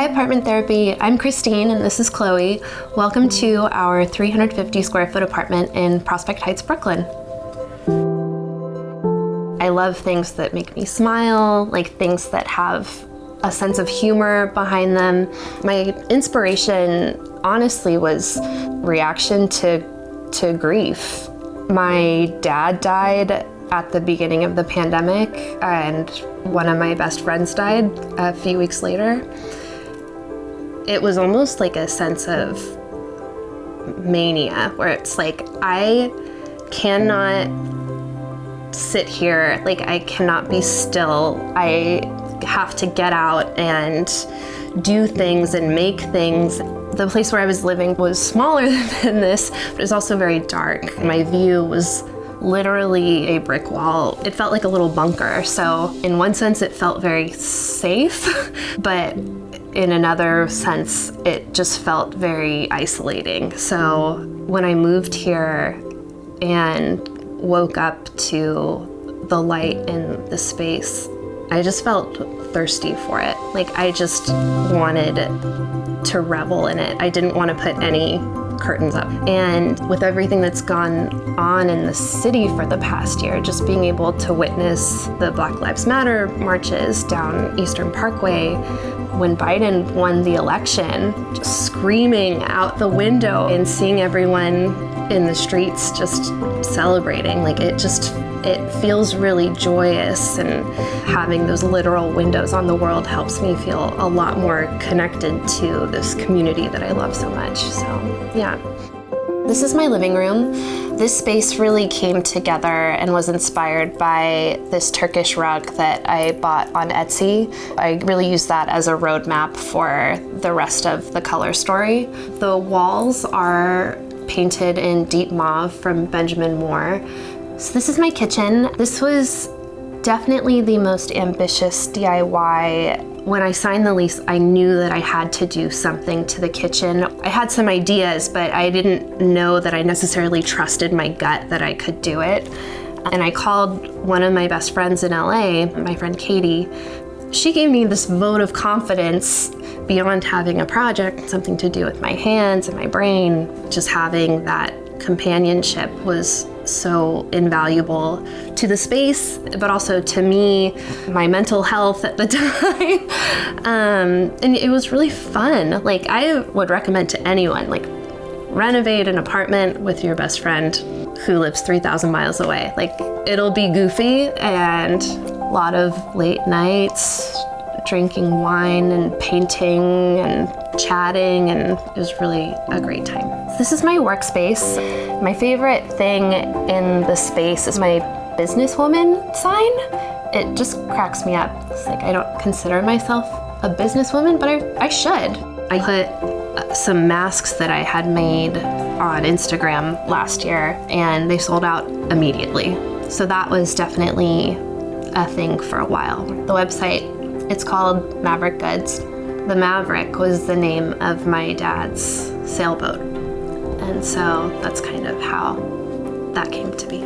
Hi Apartment Therapy, I'm Christine and this is Chloe. Welcome to our 350 square foot apartment in Prospect Heights, Brooklyn. I love things that make me smile, like things that have a sense of humor behind them. My inspiration honestly was reaction to grief. My dad died at the beginning of the pandemic and one of my best friends died a few weeks later. It was almost like a sense of mania where it's like, I cannot sit here, like I cannot be still. I have to get out and do things and make things. The place where I was living was smaller than this, but it was also very dark. My view was literally a brick wall. It felt like a little bunker. So in one sense, it felt very safe, but in another sense, it just felt very isolating. So when I moved here and woke up to the light in the space, I just felt thirsty for it. Like I just wanted to revel in it. I didn't want to put any curtains up. And with everything that's gone on in the city for the past year, just being able to witness the Black Lives Matter marches down Eastern Parkway, when Biden won the election, just screaming out the window and seeing everyone in the streets just celebrating, like it feels really joyous, and having those literal windows on the world helps me feel a lot more connected to this community that I love so much. So yeah. This is my living room. This space really came together and was inspired by this Turkish rug that I bought on Etsy. I really use that as a roadmap for the rest of the color story. The walls are painted in deep mauve from Benjamin Moore. So this is my kitchen. This was definitely the most ambitious DIY. When I signed the lease, I knew that I had to do something to the kitchen. I had some ideas, but I didn't know that I necessarily trusted my gut that I could do it. And I called one of my best friends in LA, my friend Katie. She gave me this vote of confidence beyond having a project, something to do with my hands and my brain. Just having that companionship was so invaluable to the space, but also to me, my mental health at the time. And it was really fun. Like I would recommend to anyone, like renovate an apartment with your best friend who lives 3,000 miles away. Like it'll be goofy and a lot of late nights, drinking wine and painting and chatting, and it was really a great time. This is my workspace. My favorite thing in the space is my businesswoman sign. It just cracks me up. It's like I don't consider myself a businesswoman, but I should. I put some masks that I had made on Instagram last year and they sold out immediately. So that was definitely a thing for a while. The website, it's called Maverick Goods. The Maverick was the name of my dad's sailboat. And so that's kind of how that came to be.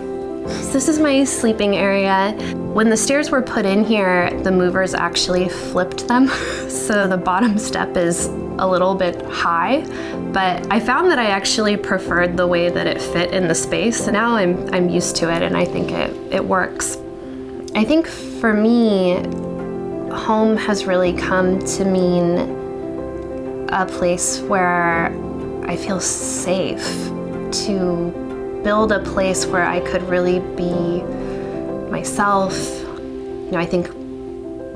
So this is my sleeping area. When the stairs were put in here, the movers actually flipped them. So the bottom step is a little bit high, but I found that I actually preferred the way that it fit in the space. And now I'm used to it and I think it works. I think for me, home has really come to mean a place where I feel safe, to build a place where I could really be myself. You know, I think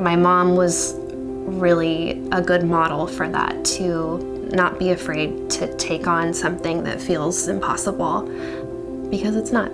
my mom was really a good model for that, to not be afraid to take on something that feels impossible, because it's not.